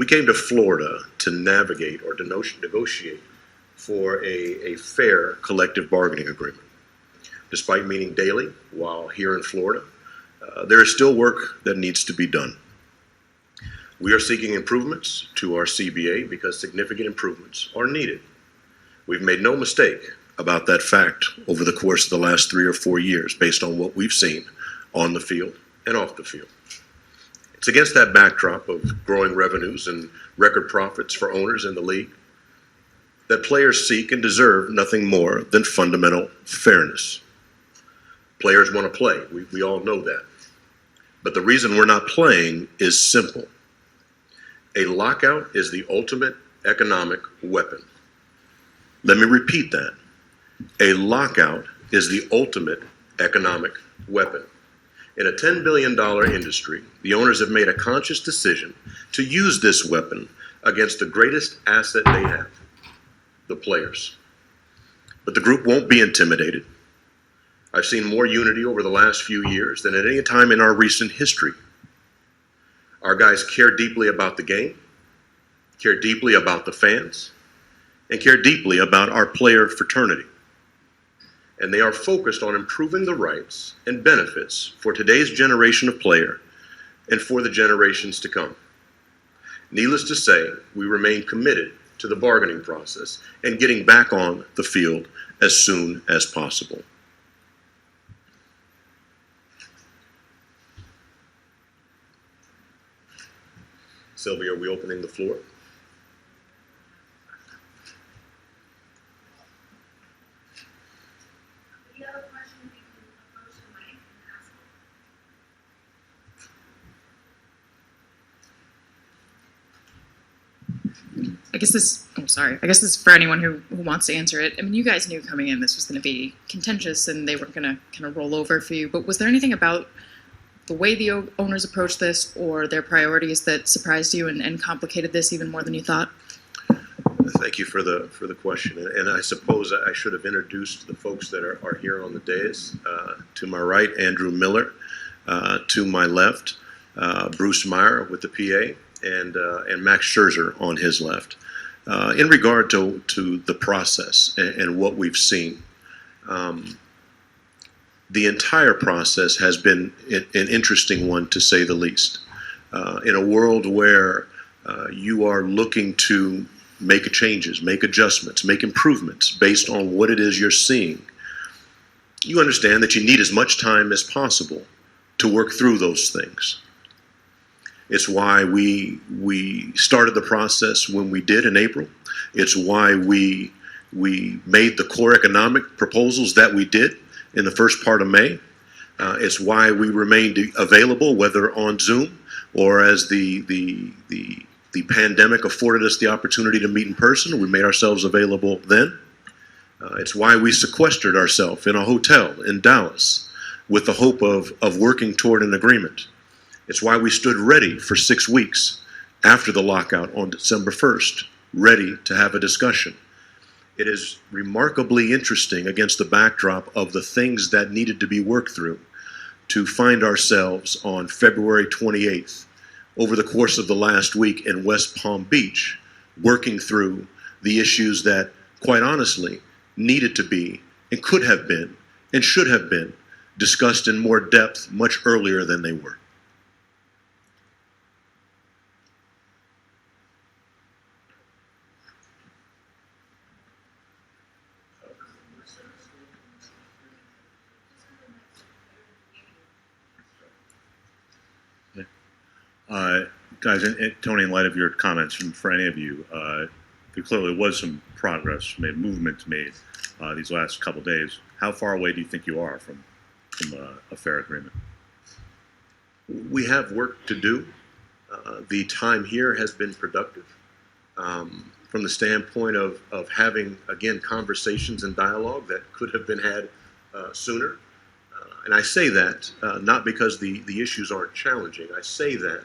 We came to Florida to navigate or to negotiate for a fair collective bargaining agreement. Despite meeting daily while here in Florida, there is still work that needs to be done. We are seeking improvements to our CBA because significant improvements are needed. We've made no mistake about that fact over the course of the last 3 or 4 years based on what we've seen on the field and off the field. It's against that backdrop of growing revenues and record profits for owners in the league that players seek and deserve nothing more than fundamental fairness. Players want to play. We all know that. But the reason we're not playing is simple. A lockout is the ultimate economic weapon. Let me repeat that. A lockout is the ultimate economic weapon. In a $10 billion industry, the owners have made a conscious decision to use this weapon against the greatest asset they have, the players. But the group won't be intimidated. I've seen more unity over the last few years than at any time in our recent history. Our guys care deeply about the game, care deeply about the fans, and care deeply about our player fraternity. And they are focused on improving the rights and benefits for today's generation of player and for the generations to come. Needless to say, we remain committed to the bargaining process and getting back on the field as soon as possible. Sylvia, are we opening the floor? If you have a question, you can approach the mic and ask. I guess this is for anyone who wants to answer it. I mean, you guys knew coming in this was going to be contentious and they weren't going to kind of roll over for you. But was there anything about the way the owners approached this or their priorities that surprised you and complicated this even more than you thought? Thank you for the question. And I suppose I should have introduced the folks that are here on the dais. To my right, Andrew Miller. To my left, Bruce Meyer with the PA, and Max Scherzer on his left. In regard to the process and what we've seen, the entire process has been an interesting one, to say the least. In a world where you are looking to make changes, make adjustments, make improvements based on what it is you're seeing, you understand that you need as much time as possible to work through those things. It's why we started the process when we did in April. It's why we made the core economic proposals that we did in the first part of May. It's why we remained available, whether on Zoom or as the pandemic afforded us the opportunity to meet in person. We made ourselves available then. It's why we sequestered ourselves in a hotel in Dallas with the hope of working toward an agreement. It's why we stood ready for 6 weeks after the lockout on December 1st, ready to have a discussion. It is remarkably interesting against the backdrop of the things that needed to be worked through to find ourselves on February 28th, over the course of the last week in West Palm Beach, working through the issues that, quite honestly, needed to be and could have been and should have been discussed in more depth much earlier than they were. Guys, and Tony, in light of your comments, and for any of you, there clearly was some progress made, movement made these last couple days. How far away do you think you are from a fair agreement? We have work to do. The time here has been productive from the standpoint of having, again, conversations and dialogue that could have been had sooner. And I say that not because the issues aren't challenging. I say that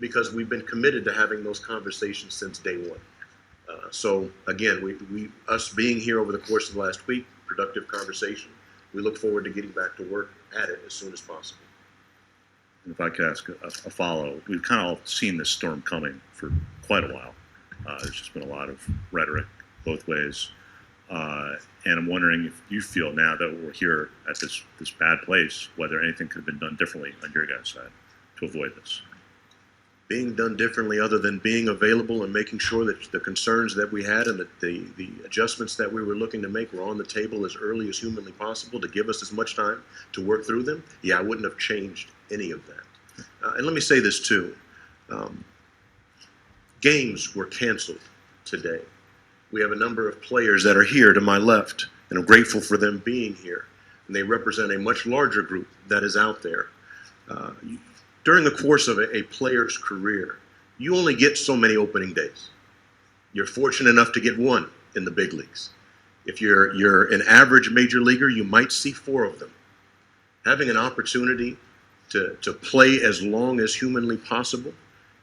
because we've been committed to having those conversations since day one. So again, us being here over the course of the last week, productive conversation. We look forward to getting back to work at it as soon as possible. if I could ask a follow, we've kind of all seen this storm coming for quite a while. There's just been a lot of rhetoric both ways. And I'm wondering if you feel now that we're here at this bad place, whether anything could have been done differently on your guys' side to avoid this. Being done differently other than being available and making sure that the concerns that we had and the adjustments that we were looking to make were on the table as early as humanly possible to give us as much time to work through them, yeah, I wouldn't have changed any of that. And let me say this too. Games were canceled today. We have a number of players that are here to my left, and I'm grateful for them being here. And they represent a much larger group that is out there. During the course of a player's career, you only get so many opening days. You're fortunate enough to get one in the big leagues. If you're an average major leaguer, you might see 4 of them. Having an opportunity to play as long as humanly possible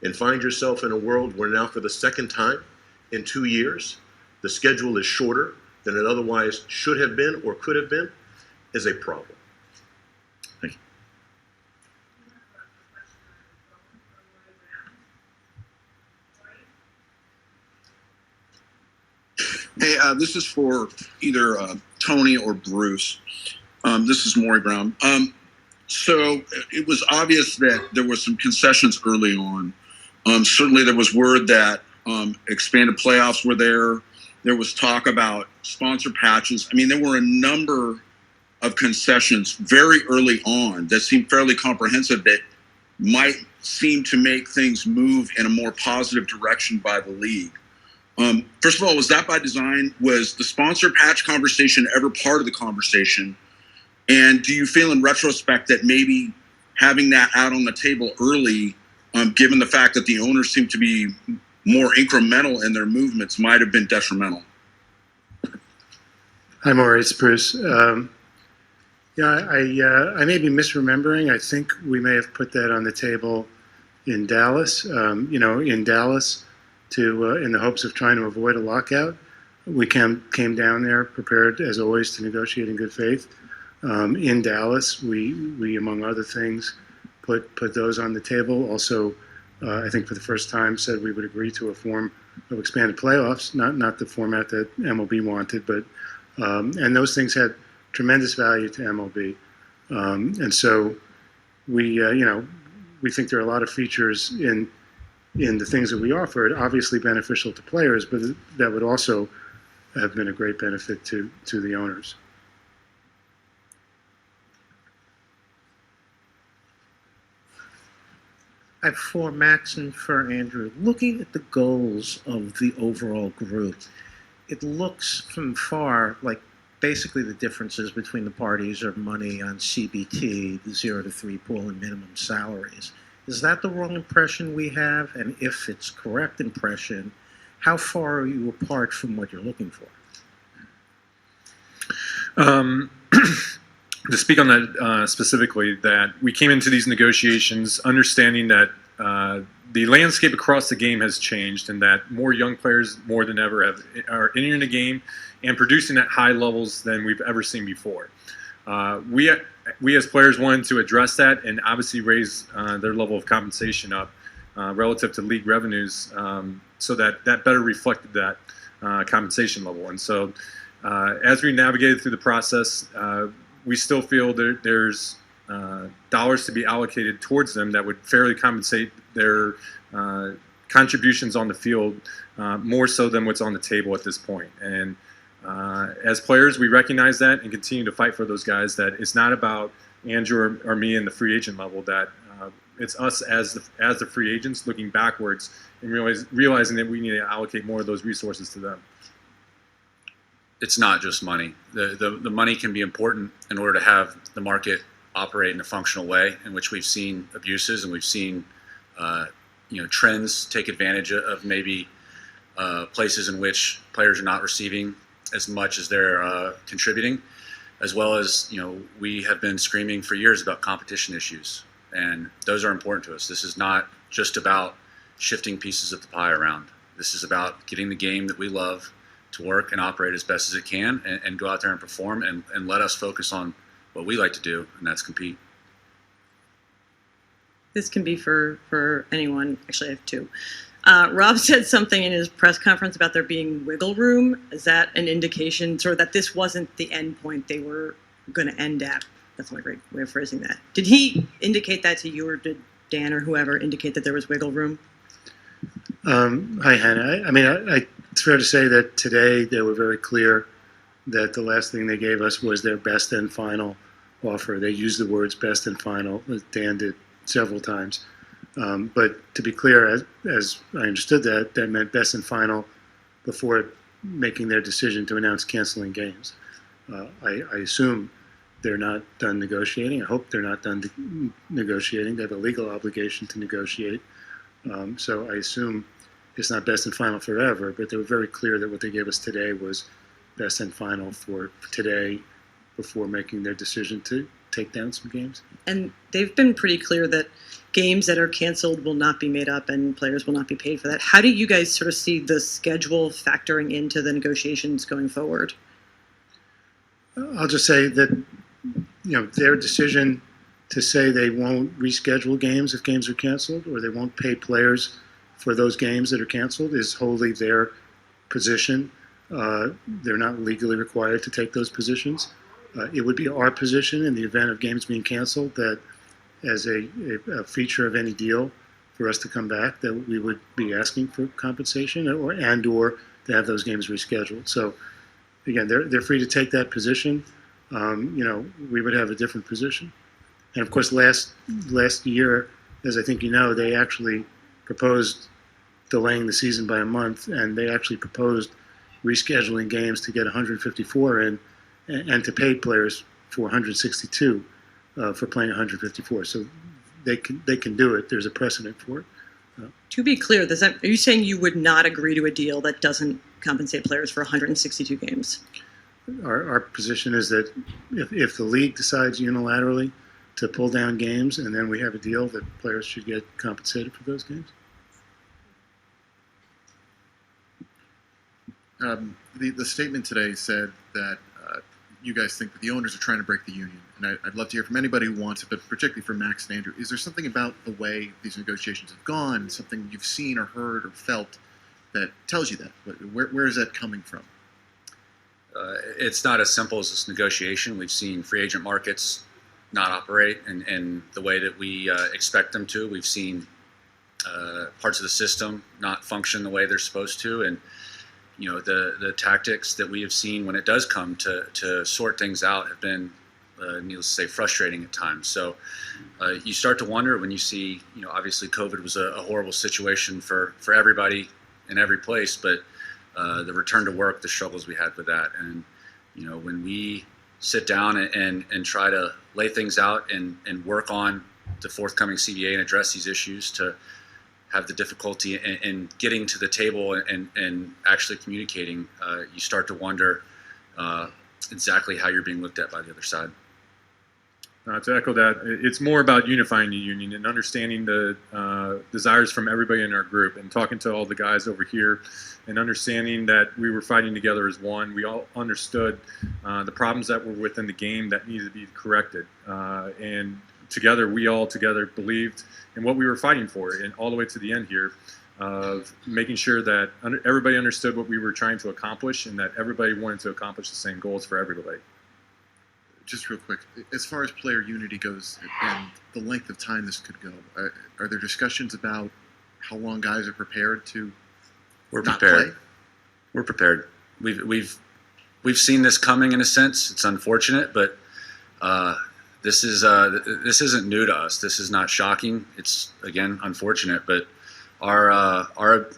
and find yourself in a world where now for the second time in 2 years, the schedule is shorter than it otherwise should have been or could have been, is a problem. Thank you. Hey, this is for either Tony or Bruce. This is Maury Brown. So it was obvious that there were some concessions early on. Certainly there was word that expanded playoffs were there. There was talk about sponsor patches. I mean, there were a number of concessions very early on that seemed fairly comprehensive that might seem to make things move in a more positive direction by the league. First of all, was that by design? Was the sponsor patch conversation ever part of the conversation? And do you feel in retrospect that maybe having that out on the table early, given the fact that the owners seem to be more incremental in their movements, might have been detrimental? Hi, Maury, it's Bruce. I may be misremembering. I think we may have put that on the table in Dallas. In Dallas, in the hopes of trying to avoid a lockout. We came down there prepared, as always, to negotiate in good faith. In Dallas, we among other things, put those on the table. Also, I think for the first time, said we would agree to a form of expanded playoffs, not the format that MLB wanted, but and those things had tremendous value to MLB. And so we think there are a lot of features in the things that we offered, obviously beneficial to players, but that would also have been a great benefit to the owners. I have for Max and for Andrew. Looking at the goals of the overall group, it looks from far like basically the differences between the parties are money on CBT, the 0 to 3 pool, and minimum salaries. Is that the wrong impression we have? And if it's correct impression, how far are you apart from what you're looking for? To speak on that specifically, that we came into these negotiations understanding that the landscape across the game has changed and that more young players more than ever are entering the game and producing at high levels than we've ever seen before. We as players wanted to address that and obviously raise their level of compensation up relative to league revenues so that better reflected that compensation level. And so as we navigated through the process, we still feel there's dollars to be allocated towards them that would fairly compensate their contributions on the field more so than what's on the table at this point. And as players, we recognize that and continue to fight for those guys, that it's not about Andrew or me in the free agent level, that it's us as the free agents looking backwards and realizing that we need to allocate more of those resources to them. It's not just money. The money can be important in order to have the market operate in a functional way, in which we've seen abuses and we've seen trends take advantage of maybe places in which players are not receiving as much as they're contributing, as well as we have been screaming for years about competition issues, and those are important to us. This is not just about shifting pieces of the pie around. This is about getting the game that we love to work and operate as best as it can, and go out there and perform, and let us focus on what we like to do, and that's compete. This can be for anyone. Actually, I have two. Rob said something in his press conference about there being wiggle room. Is that an indication sort of that this wasn't the end point they were going to end at? That's my great way of phrasing that. Did he indicate that to you, or did Dan or whoever indicate that there was wiggle room? Hi, Hannah. It's fair to say that today they were very clear that the last thing they gave us was their best and final offer. They used the words best and final, as Dan did several times. But to be clear, as I understood that meant best and final before making their decision to announce canceling games. I assume they're not done negotiating. I hope they're not done negotiating. They have a legal obligation to negotiate. So I assume it's not best and final forever, but they were very clear that what they gave us today was best and final for today before making their decision to take down some games. And they've been pretty clear that games that are canceled will not be made up and players will not be paid for that. How do you guys sort of see the schedule factoring into the negotiations going forward? I'll just say that, their decision to say they won't reschedule games if games are canceled, or they won't pay players for those games that are canceled, is wholly their position. They're not legally required to take those positions. It would be our position in the event of games being canceled that as a feature of any deal for us to come back, that we would be asking for compensation or to have those games rescheduled. So again, they're free to take that position. We would have a different position. And of course, last year, as I think you know, they actually proposed delaying the season by a month, and they actually proposed rescheduling games to get 154 in and to pay players for 162 for playing 154. So they can do it. There's a precedent for it. To be clear, are you saying you would not agree to a deal that doesn't compensate players for 162 games? Our position is that if the league decides unilaterally to pull down games and then we have a deal, that players should get compensated for those games. The statement today said that you guys think that the owners are trying to break the union, and I'd love to hear from anybody who wants it, but particularly from Max and Andrew. Is there something about the way these negotiations have gone, something you've seen or heard or felt that tells you that? Where is that coming from? It's not as simple as this negotiation. We've seen free agent markets not operate in the way that we expect them to. We've seen parts of the system not function the way they're supposed to, and the tactics that we have seen when it does come to sort things out have been, needless to say, frustrating at times. So you start to wonder when you see, obviously COVID was a horrible situation for everybody in every place, but the return to work, the struggles we had with that. And, when we sit down and try to lay things out and work on the forthcoming CBA and address these issues, to have the difficulty in getting to the table and actually communicating, you start to wonder exactly how you're being looked at by the other side. To echo that, it's more about unifying the union and understanding the desires from everybody in our group, and talking to all the guys over here and understanding that we were fighting together as one. We all understood the problems that were within the game that needed to be corrected. And together, we all together believed in what we were fighting for, and all the way to the end here, of making sure that everybody understood what we were trying to accomplish, and that everybody wanted to accomplish the same goals for everybody. Just real quick, as far as player unity goes and the length of time this could go, are there discussions about how long guys are prepared to not play? We're prepared. We've seen this coming in a sense. It's unfortunate, but this isn't new to us. This is not shocking. It's, again, unfortunate, but our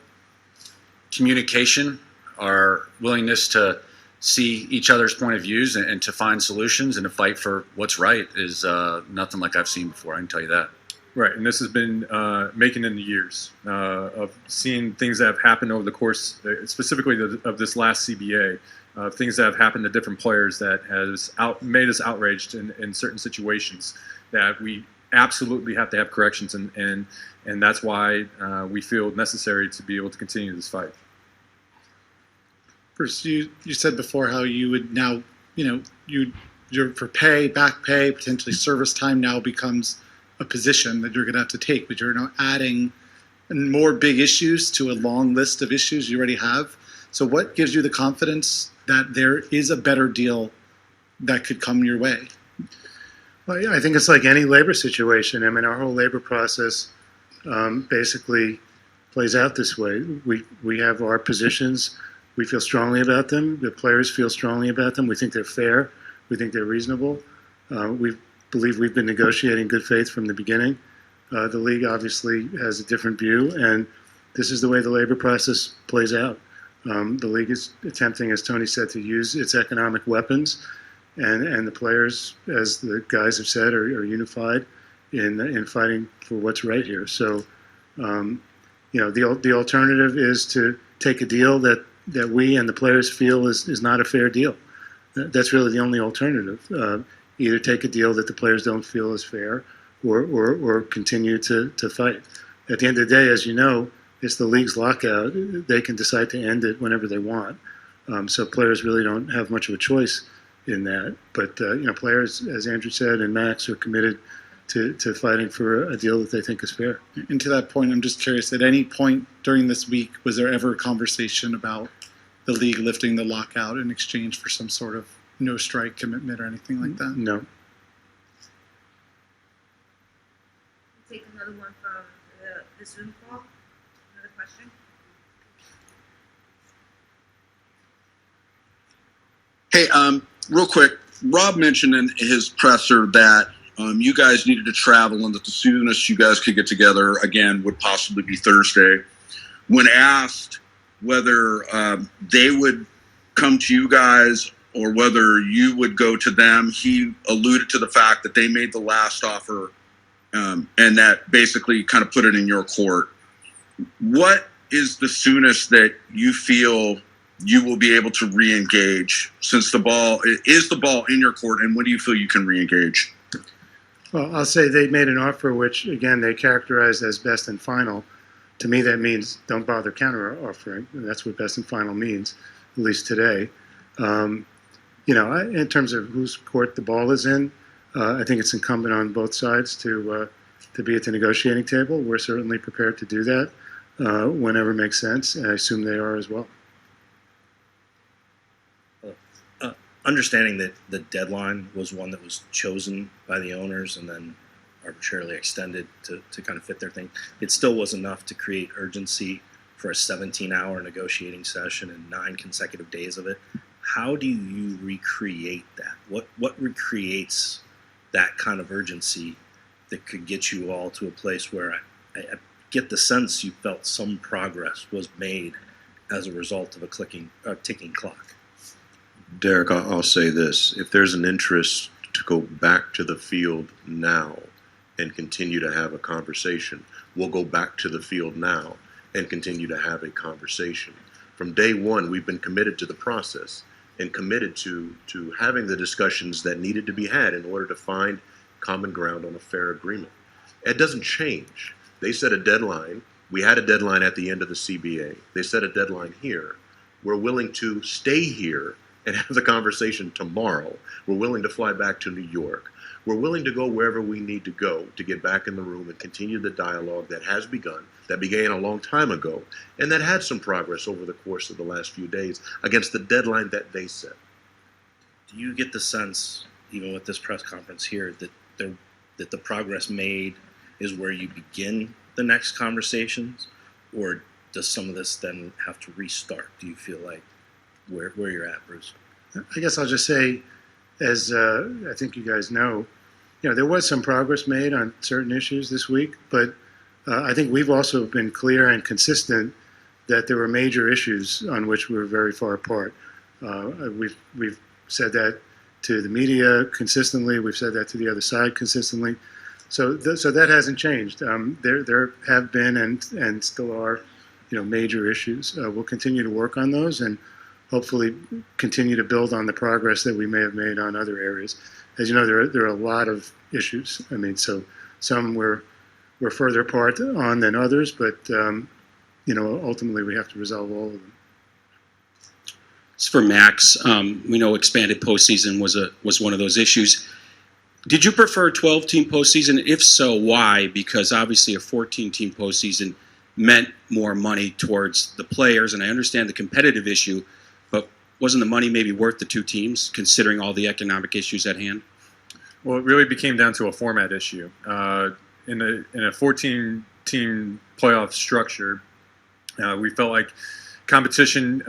communication, our willingness to see each other's point of views and to find solutions and to fight for what's right is nothing like I've seen before. I can tell you that. Right, and this has been making in the years of seeing things that have happened over the course, specifically of this last CBA, things that have happened to different players that has made us outraged in certain situations that we absolutely have to have corrections, and that's why we feel necessary to be able to continue this fight. Bruce, you said before how you would now, you're for pay, back pay, potentially service time now becomes a position that you're going to have to take, but you're now adding more big issues to a long list of issues you already have. So what gives you the confidence that there is a better deal that could come your way? Well, yeah, I think it's like any labor situation. I mean, our whole labor process basically plays out this way. We have our positions. We feel strongly about them. The players feel strongly about them. We think they're fair. We think they're reasonable. We believe we've been negotiating good faith from the beginning. The league obviously has a different view, and this is the way the labor process plays out. The league is attempting, as Tony said, to use its economic weapons, and the players, as the guys have said, are unified in fighting for what's right here. So, the alternative is to take a deal that we and the players feel is not a fair deal. That's really the only alternative. Either take a deal that the players don't feel is fair, or continue to fight. At the end of the day, as you know, it's the league's lockout. They can decide to end it whenever they want. So players really don't have much of a choice in that. But players, as Andrew said, and Max are committed to fighting for a deal that they think is fair. And to that point, I'm just curious, at any point during this week, was there ever a conversation about the league lifting the lockout in exchange for some sort of no strike commitment or anything like that? No. Take another one from the Zoom call. Another question. Hey, real quick, Rob mentioned in his presser that you guys needed to travel and that the soonest you guys could get together again would possibly be Thursday. When asked whether they would come to you guys or whether you would go to them, he alluded to the fact that they made the last offer and that basically kind of put it in your court. What is the soonest that you feel you will be able to re-engage, since the ball in your court, and when do you feel you can re-engage? Well, I'll say they made an offer which, again, they characterized as best and final. To me, that means don't bother counter-offering. And that's what best and final means, at least today. In terms of whose court the ball is in, I think it's incumbent on both sides to be at the negotiating table. We're certainly prepared to do that whenever it makes sense, and I assume they are as well. Understanding that the deadline was one that was chosen by the owners and then arbitrarily extended to kind of fit their thing, it still was enough to create urgency for a 17-hour negotiating session and 9 consecutive days of it. How do you recreate that? What recreates that kind of urgency that could get you all to a place where I get the sense you felt some progress was made as a result of a ticking clock? Derek, I'll say this. If there's an interest to go back to the field now and continue to have a conversation, we'll go back to the field now and continue to have a conversation. From day one, we've been committed to the process and committed to having the discussions that needed to be had in order to find common ground on a fair agreement. It doesn't change. They set a deadline. We had a deadline at the end of the CBA. They set a deadline here. We're willing to stay here and have the conversation tomorrow. We're willing to fly back to New York. We're willing to go wherever we need to go to get back in the room and continue the dialogue that has begun, that began a long time ago, and that had some progress over the course of the last few days against the deadline that they set. Do you get the sense, even with this press conference here, that the progress made is where you begin the next conversations, or does some of this then have to restart? Do you feel like where you're at, Bruce? I guess I'll just say, as I think you guys know, there was some progress made on certain issues this week, but I think we've also been clear and consistent that there were major issues on which we were very far apart. We've said that to the media consistently. We've said that to the other side consistently. So that hasn't changed. There have been and still are, major issues. We'll continue to work on those and hopefully continue to build on the progress that we may have made on other areas. As you know, there are a lot of issues. I mean, so some we're further apart on than others, but ultimately we have to resolve all of them. For Max, we know expanded postseason was one of those issues. Did you prefer 12-team postseason? If so, why? Because obviously a 14-team postseason meant more money towards the players, and I understand the competitive issue, but wasn't the money maybe worth the two teams, considering all the economic issues at hand? Well, it really became down to a format issue. In a 14-team playoff structure, we felt like competition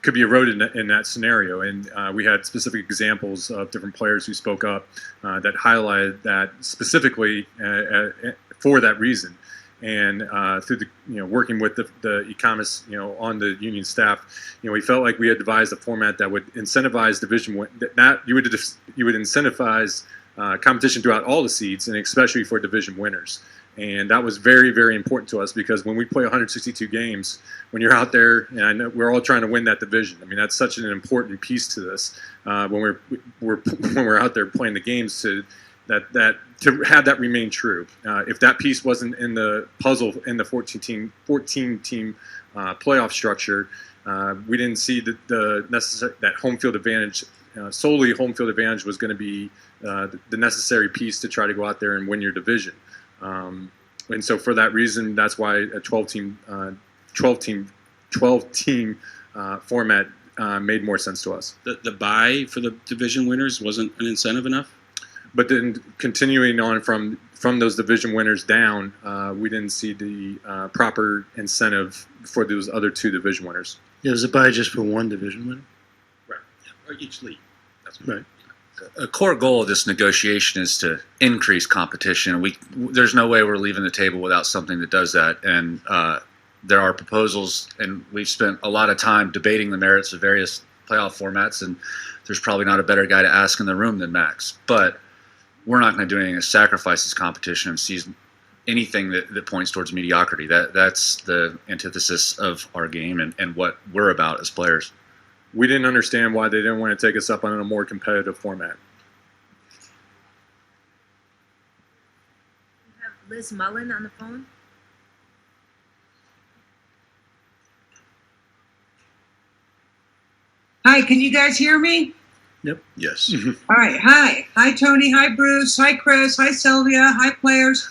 could be eroded in that scenario, and we had specific examples of different players who spoke up that highlighted that specifically for that reason. And through the working with the economists on the union staff, we felt like we had devised a format that would incentivize you would incentivize competition throughout all the seeds, and especially for division winners. And that was very, very important to us, because when we play 162 games, when you're out there, and I know we're all trying to win that division. I mean, that's such an important piece to this when we're out there playing the games, to have that remain true. If that piece wasn't in the puzzle in the 14-team playoff structure, we didn't see that home field advantage. Solely home field advantage was going to be the necessary piece to try to go out there and win your division. And so for that reason, that's why a 12-team format made more sense to us. The bye for the division winners wasn't an incentive enough? But then continuing on from those division winners down, we didn't see the proper incentive for those other two division winners. Yeah, it was a buy just for one division winner. Right. Or each league. That's right. A core goal of this negotiation is to increase competition. There's no way we're leaving the table without something that does that. And there are proposals, and we've spent a lot of time debating the merits of various playoff formats, and there's probably not a better guy to ask in the room than Max. But we're not going to do anything to sacrifice this competition and seize anything that points towards mediocrity. That's the antithesis of our game and what we're about as players. We didn't understand why they didn't want to take us up on a more competitive format. We have Liz Mullen on the phone. Hi, can you guys hear me? Yep. Yes. All right. Hi. Hi, Tony. Hi, Bruce. Hi, Chris. Hi, Sylvia. Hi, players.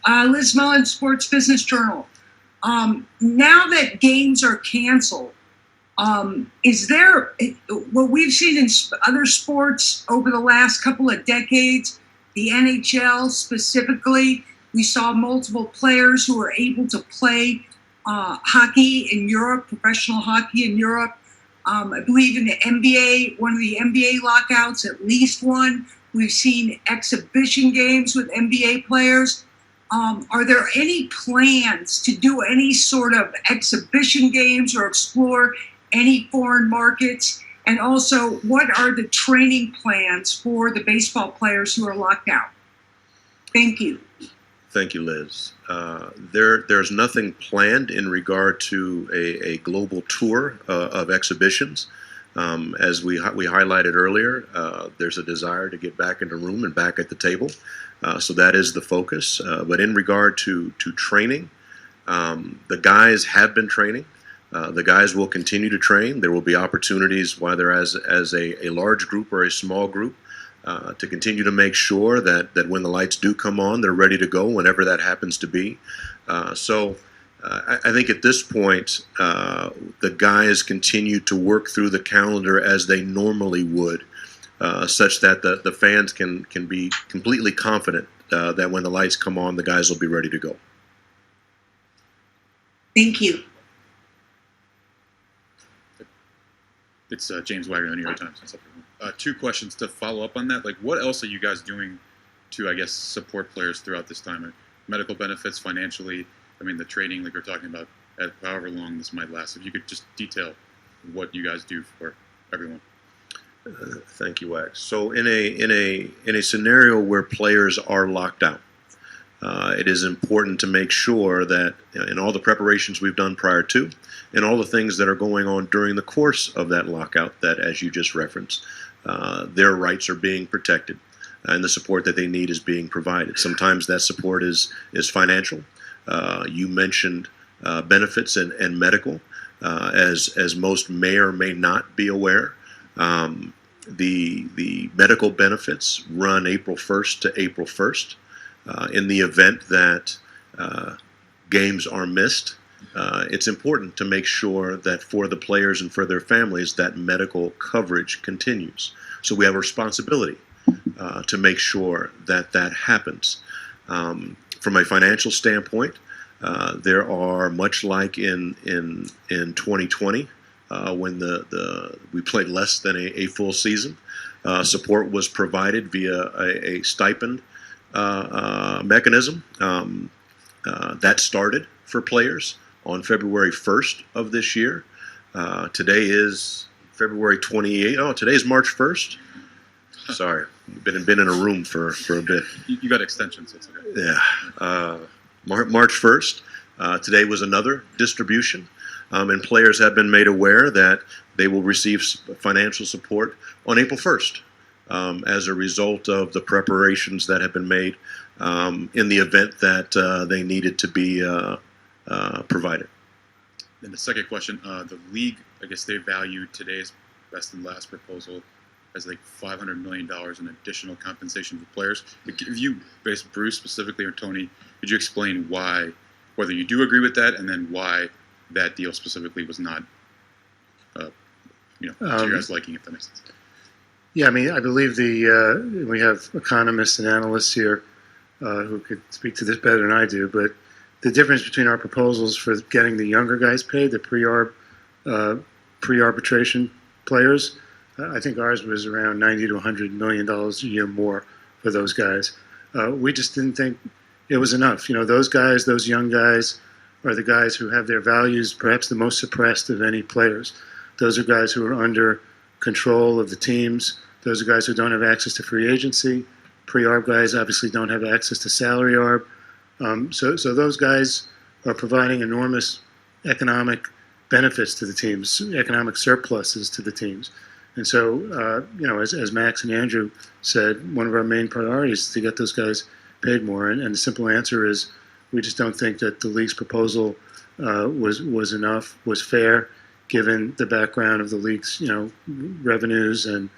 Liz Mullen, Sports Business Journal. Now that games are canceled, is there what we've seen in other sports over the last couple of decades, the NHL specifically, we saw multiple players who were able to play hockey in Europe, professional hockey in Europe. I believe in the NBA, one of the NBA lockouts, at least one, we've seen exhibition games with NBA players. Are there any plans to do any sort of exhibition games or explore any foreign markets? And also, what are the training plans for the baseball players who are locked out? Thank you. Thank you, Liz. There's nothing planned in regard to a global tour of exhibitions. As we highlighted earlier, there's a desire to get back in the room and back at the table. So that is the focus. But in regard to training, the guys have been training. The guys will continue to train. There will be opportunities, whether as a large group or a small group, to continue to make sure that when the lights do come on, they're ready to go whenever that happens to be. So I think at this point, the guys continue to work through the calendar as they normally would, such that the fans can be completely confident that when the lights come on, the guys will be ready to go. Thank you. It's James Wagner, the New York Times. Two questions to follow up on that. Like, what else are you guys doing to, I guess, support players throughout this time? Medical benefits, financially, I mean, the training, like we're talking about, at however long this might last. If you could just detail what you guys do for everyone. Thank you, Wax. So in a scenario where players are locked out, it is important to make sure that in all the preparations we've done prior to, and all the things that are going on during the course of that lockout, that as you just referenced, their rights are being protected, and the support that they need is being provided. Sometimes that support is financial. You mentioned benefits and medical, as most may or may not be aware. The medical benefits run April 1st to April 1st. In the event that games are missed, it's important to make sure that for the players and for their families that medical coverage continues. So we have a responsibility to make sure that that happens. From a financial standpoint, there are, much like in 2020, when we played less than a full season, support was provided via a stipend mechanism that started for players on February 1st of this year. Today is February 28th. Oh, today's March 1st. Sorry, been in a room for a bit. You got extensions. That's okay. Yeah, March 1st. Today was another distribution, and players have been made aware that they will receive financial support on April 1st as a result of the preparations that have been made in the event that they needed to be provided. And the second question, the league, I guess they valued today's best and last proposal as like $500 million in additional compensation for players. If you, Bruce specifically or Tony, could you explain why, whether you do agree with that, and then why that deal specifically was not, to your guys' liking, if that makes sense? Yeah, I mean, I believe we have economists and analysts here who could speak to this better than I do, but the difference between our proposals for getting the younger guys paid, the pre-arbitration players, I think ours was around $90 to $100 million a year more for those guys. We just didn't think it was enough. Those guys, those young guys, are the guys who have their values perhaps the most suppressed of any players. Those are guys who are under control of the teams. Those are guys who don't have access to free agency. Pre-arb guys obviously don't have access to salary arb. So those guys are providing enormous economic benefits to the teams, economic surpluses to the teams. And so, as Max and Andrew said, one of our main priorities is to get those guys paid more. And the simple answer is we just don't think that the league's proposal was enough, was fair, given the background of the league's, revenues. And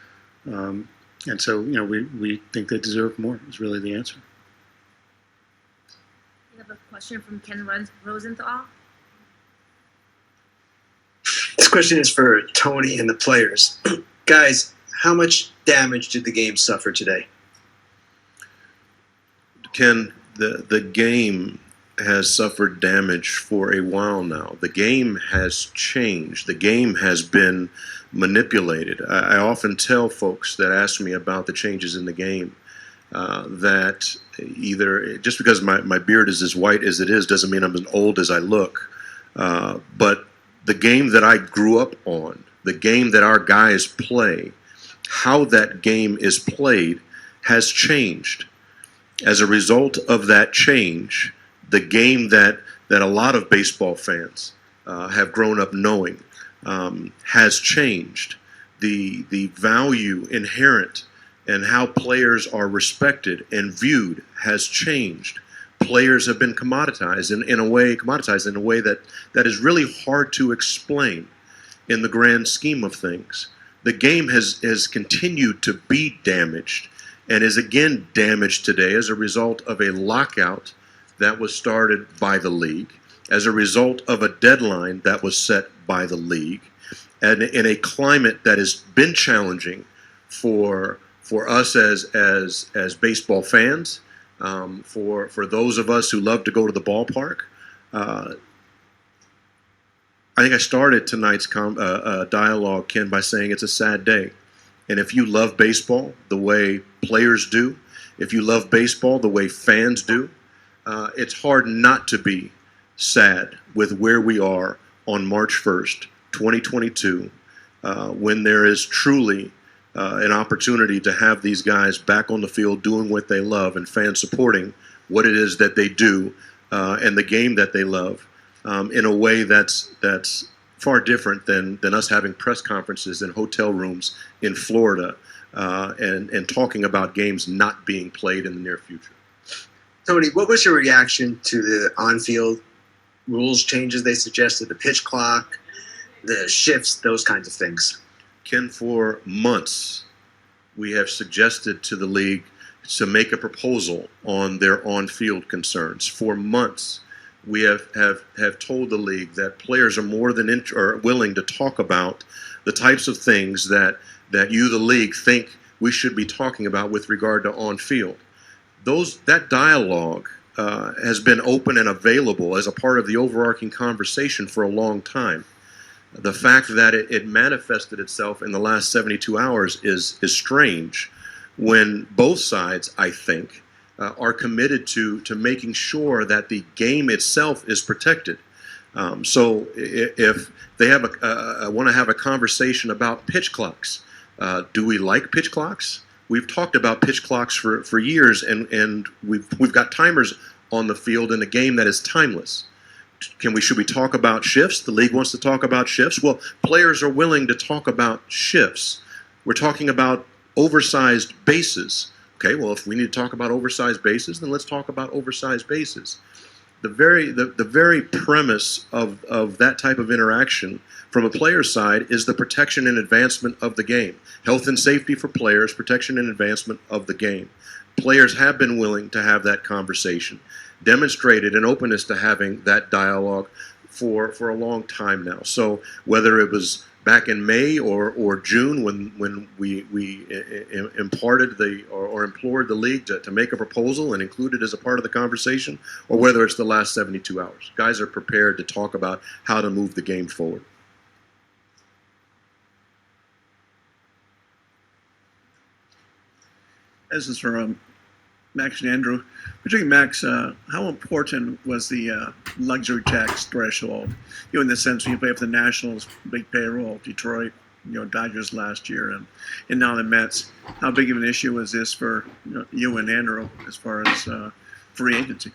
so, we think they deserve more is really the answer. We have a question from Ken Rosenthal. This question is for Tony and the players. Guys, how much damage did the game suffer today? Ken, the game has suffered damage for a while now. The game has changed. The game has been manipulated. I often tell folks that ask me about the changes in the game that either just because my beard is as white as it is doesn't mean I'm as old as I look. But the game that I grew up on, the game that our guys play, how that game is played has changed. As a result of that change, the game that a lot of baseball fans have grown up knowing has changed. The value inherent in how players are respected and viewed has changed. Players have been commoditized in a way that is really hard to explain in the grand scheme of things. The game has continued to be damaged and is again damaged today as a result of a lockout that was started by the league, as a result of a deadline that was set by the league, and in a climate that has been challenging for us as baseball fans, for those of us who love to go to the ballpark. I think I started tonight's dialogue, Ken, by saying it's a sad day. And if you love baseball the way players do, if you love baseball the way fans do, it's hard not to be sad with where we are on March 1st, 2022, when there is truly an opportunity to have these guys back on the field doing what they love and fans supporting what it is that they do and the game that they love in a way that's far different than us having press conferences in hotel rooms in Florida and talking about games not being played in the near future. Tony, what was your reaction to the on-field rules changes they suggested, the pitch clock, the shifts, those kinds of things? Ken, for months we have suggested to the league to make a proposal on their on-field concerns. For months, we have told the league that players are more than willing to talk about the types of things that you, the league, think we should be talking about with regard to on-field. That dialogue has been open and available as a part of the overarching conversation for a long time. The fact that it manifested itself in the last 72 hours is strange, when both sides, I think, are committed to making sure that the game itself is protected. So if they want to have a conversation about pitch clocks, do we like pitch clocks? We've talked about pitch clocks for years, and we've got timers on the field in a game that is timeless. Should we talk about shifts? The league wants to talk about shifts. Well, players are willing to talk about shifts. We're talking about oversized bases. Okay, well, if we need to talk about oversized bases, then let's talk about oversized bases. The very premise of that type of interaction from a player's side is the protection and advancement of the game. Health and safety for players, protection and advancement of the game. Players have been willing to have that conversation, demonstrated an openness to having that dialogue for a long time now. So whether it was back in May or June when we imparted or implored the league to make a proposal and include it as a part of the conversation, or whether it's the last 72 hours, guys are prepared to talk about how to move the game forward. This is for Max and Andrew. Particularly Max, how important was the luxury tax threshold? In the sense when you play for the Nationals, big payroll, Detroit, Dodgers last year, and now the Mets. How big of an issue is this for you and Andrew as far as free agency?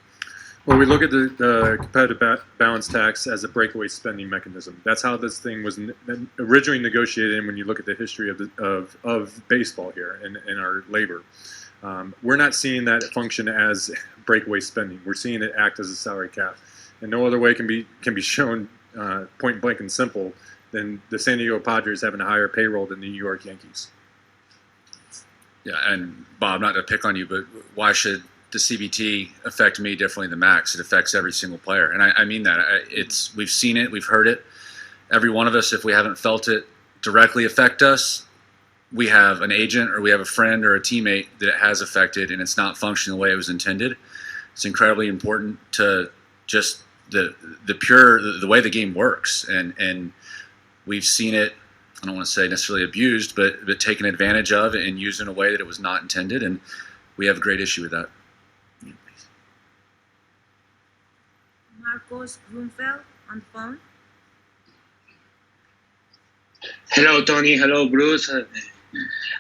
Well, we look at the competitive balance tax as a breakaway spending mechanism. That's how this thing was originally negotiated. And when you look at the history of baseball here and our labor, we're not seeing that function as breakaway spending. We're seeing it act as a salary cap, and no other way can be shown point blank and simple than the San Diego Padres having a higher payroll than the New York Yankees. Yeah, and Bob, not to pick on you, but why should the CBT affect me differently than Max? It affects every single player, and I mean that. We've seen it, we've heard it. Every one of us, if we haven't felt it directly affect us, we have an agent or we have a friend or a teammate that it has affected, and it's not functioning the way it was intended. It's incredibly important to just the way the game works, and we've seen it. I don't want to say necessarily abused, but taken advantage of and used in a way that it was not intended, and we have a great issue with that. Marcos Grunfeld on the phone. Hello, Tony. Hello, Bruce.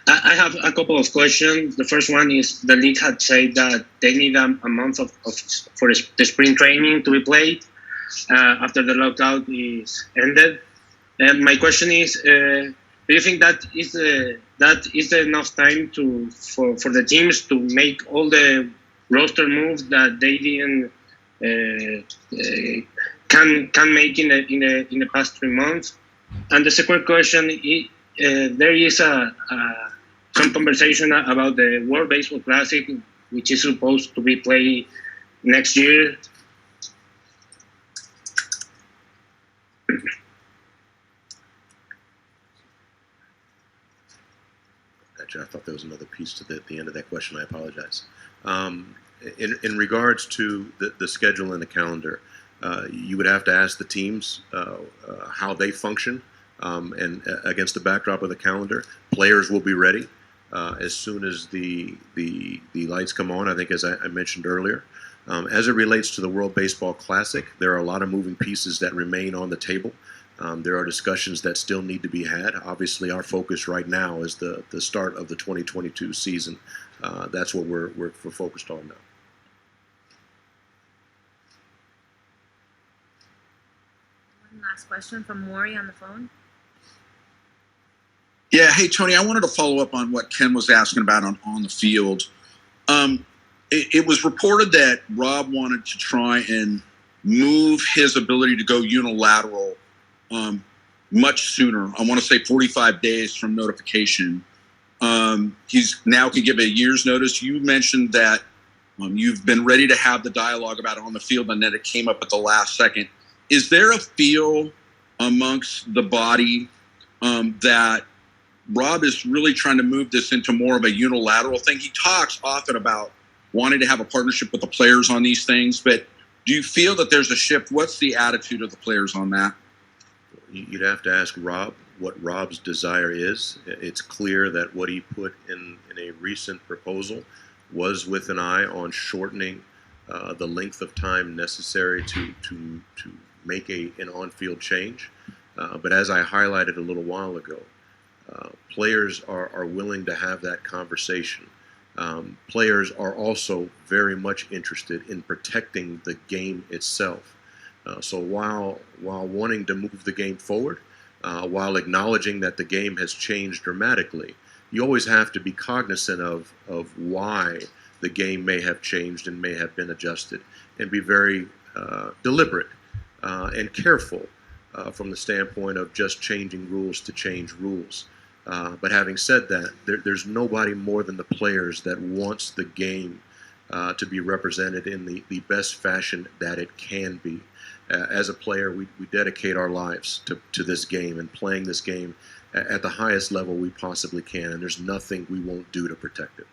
I have a couple of questions. The first one is the league had said that they need a month for the spring training to be played after the lockout is ended. And my question is, do you think that is enough time for the teams to make all the roster moves that they didn't can make in the past 3 months? And the second question is, there is some conversation about the World Baseball Classic, which is supposed to be played next year. Gotcha. I thought there was another piece to the end of that question. I apologize. In regards to the schedule and the calendar, you would have to ask the teams how they function. And against the backdrop of the calendar, players will be ready as soon as the lights come on, I think, as I mentioned earlier. As it relates to the World Baseball Classic, there are a lot of moving pieces that remain on the table. There are discussions that still need to be had. Obviously, our focus right now is the start of the 2022 season. That's what we're focused on now. One last question from Maury on the phone. Yeah, hey, Tony, I wanted to follow up on what Ken was asking about on the field. It was reported that Rob wanted to try and move his ability to go unilateral much sooner. I want to say 45 days from notification. He's now can give a year's notice. You mentioned that you've been ready to have the dialogue about it on the field, and then it came up at the last second. Is there a feel amongst the body that Rob is really trying to move this into more of a unilateral thing? He talks often about wanting to have a partnership with the players on these things, but do you feel that there's a shift? What's the attitude of the players on that? You'd have to ask Rob what Rob's desire is. It's clear that what he put in a recent proposal was with an eye on shortening the length of time necessary to make an on-field change. But as I highlighted a little while ago, players are willing to have that conversation. Players are also very much interested in protecting the game itself. So while wanting to move the game forward, while acknowledging that the game has changed dramatically, you always have to be cognizant of why the game may have changed and may have been adjusted, and be very deliberate and careful from the standpoint of just changing rules to change rules. But having said that, there's nobody more than the players that wants the game to be represented in the best fashion that it can be. As a player, we dedicate our lives to this game and playing this game at the highest level we possibly can, and there's nothing we won't do to protect it.